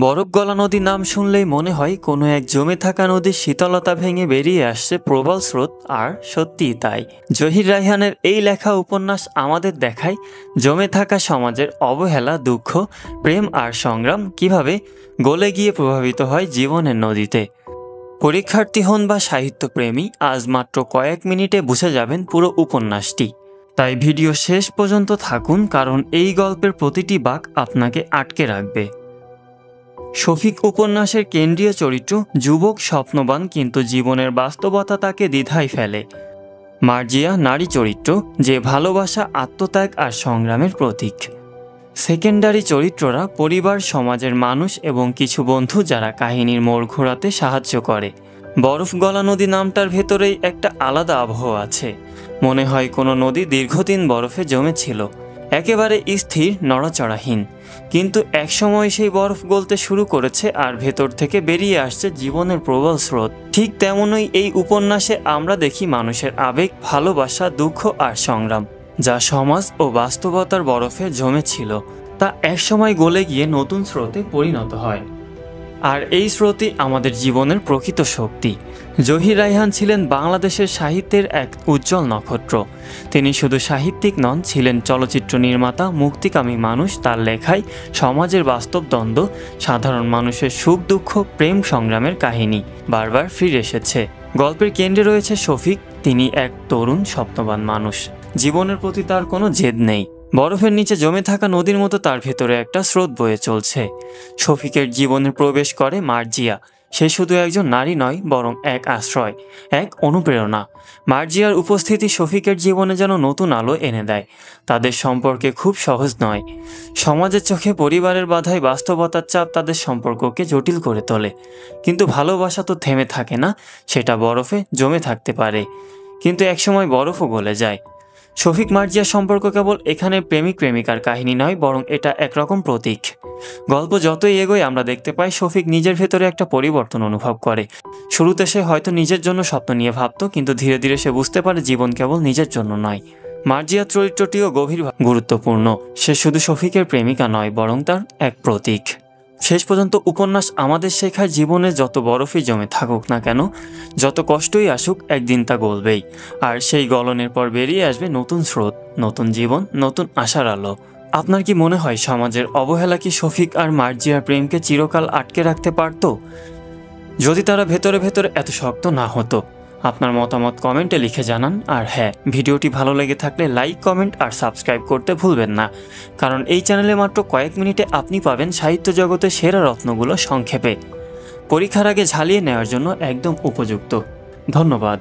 বরফ গলা নদী নাম শুনলেই মনে হয় কোনো এক জমে থাকা নদীর শীতলতা ভেঙে বেরিয়ে আসছে প্রবল স্রোত, আর সত্যিই তাই। জহির রায়হানের এই লেখা উপন্যাস আমাদের দেখায় জমে থাকা সমাজের অবহেলা, দুঃখ, প্রেম আর সংগ্রাম কিভাবে গলে গিয়ে প্রভাবিত হয় জীবনের নদীতে। পরীক্ষার্থী হন বা সাহিত্যপ্রেমী, আজ মাত্র কয়েক মিনিটে বুঝে যাবেন পুরো উপন্যাসটি। তাই ভিডিও শেষ পর্যন্ত থাকুন, কারণ এই গল্পের প্রতিটি বাঁক আপনাকে আটকে রাখবে। শফিক উপন্যাসের কেন্দ্রীয় চরিত্র যুবক, স্বপ্নবান, কিন্তু জীবনের বাস্তবতা তাকে দ্বিধায় ফেলে। মার্জিয়া নারী চরিত্র, যে ভালোবাসা, আত্মত্যাগ আর সংগ্রামের প্রতীক। সেকেন্ডারি চরিত্ররা পরিবার, সমাজের মানুষ এবং কিছু বন্ধু যারা কাহিনীর মোড় ঘোরাতে সাহায্য করে। বরফ গলা নদী নামটার ভেতরেই একটা আলাদা আবহাওয়া আছে। মনে হয় কোনো নদী দীর্ঘদিন বরফে জমেছিল, একেবারে স্থির, নড়াচড়াহীন। কিন্তু একসময় সেই বরফ গলতে শুরু করেছে আর ভেতর থেকে বেরিয়ে আসছে জীবনের প্রবল স্রোত। ঠিক তেমনই এই উপন্যাসে আমরা দেখি মানুষের আবেগ, ভালোবাসা, দুঃখ আর সংগ্রাম, যা সমাজ ও বাস্তবতার বরফে জমেছিল, তা একসময় গলে গিয়ে নতুন স্রোতে পরিণত হয়। আর এই স্রোতই আমাদের জীবনের প্রকৃত শক্তি। জহির রায়হান ছিলেন বাংলাদেশের সাহিত্যের এক উজ্জ্বল নক্ষত্র। তিনি শুধু সাহিত্যিক নন, ছিলেন চলচ্চিত্র নির্মাতা, মুক্তিকামী মানুষ। তার লেখায় সমাজের বাস্তব দ্বন্দ্ব, সাধারণ মানুষের সুখ দুঃখ, প্রেম সংগ্রামের কাহিনী বারবার ফিরে এসেছে। গল্পের কেন্দ্রে রয়েছে শফিক। তিনি এক তরুণ স্বপ্নবান মানুষ। জীবনের প্রতি তার কোনো জেদ নেই। বরফের নিচে জমে থাকা নদীর মতো তার ভেতরে একটা স্রোত বয়ে চলছে। শফিকের জীবনে প্রবেশ করে মার্জিয়া। সে শুধু একজন নারী নয়, বরং এক আশ্রয়, এক অনুপ্রেরণা। মার্জিয়ার উপস্থিতি শফিকের জীবনে যেন নতুন আলো এনে দেয়। তাদের সম্পর্কে খুব সহজ নয়। সমাজের চোখে, পরিবারের বাধায়, বাস্তবতার চাপ তাদের সম্পর্ককে জটিল করে তোলে। কিন্তু ভালোবাসা তো থেমে থাকে না, সেটা বরফে জমে থাকতে পারে, কিন্তু একসময় বরফও গলে যায়। শফিক মার্জিয়ার সম্পর্ক কেবল এখানে প্রেমিক প্রেমিকার কাহিনী নয়, বরং এটা একরকম প্রতীক। গল্প যতই এগোয় আমরা দেখতে পাই শফিক নিজের ভেতরে একটা পরিবর্তন অনুভব করে। শুরুতে সে হয়তো নিজের জন্য স্বপ্ন নিয়ে ভাবত, কিন্তু ধীরে ধীরে সে বুঝতে পারে জীবন কেবল নিজের জন্য নয়। মার্জিয়ার চরিত্রটিও গভীর গুরুত্বপূর্ণ। সে শুধু শফিকের প্রেমিকা নয়, বরং তার এক প্রতীক। শেষ পর্যন্ত উপন্যাস আমাদের শেখায় জীবনে যত বরফই জমে থাকুক না কেন, যত কষ্টই আসুক, একদিন তা গলবেই। আর সেই গলনের পর বেরিয়ে আসবে নতুন স্রোত, নতুন জীবন, নতুন আশার আলো। আপনার কি মনে হয় সমাজের অবহেলা কি শফিক আর মার্জিয়ার প্রেমকে চিরকাল আটকে রাখতে পারত, যদি তারা ভেতরে ভেতরে এত শক্ত না হতো? আপনার মতামত কমেন্টে লিখে জানান। আর হ্যাঁ, ভিডিওটি ভালো লেগে থাকলে লাইক, কমেন্ট আর সাবস্ক্রাইব করতে ভুলবেন না, কারণ এই চ্যানেলে মাত্র কয়েক মিনিটে আপনি পাবেন সাহিত্য জগতের সেরা রত্নগুলো সংক্ষেপে, পরীক্ষার আগে ঝালিয়ে নেওয়ার জন্য একদম উপযুক্ত। ধন্যবাদ।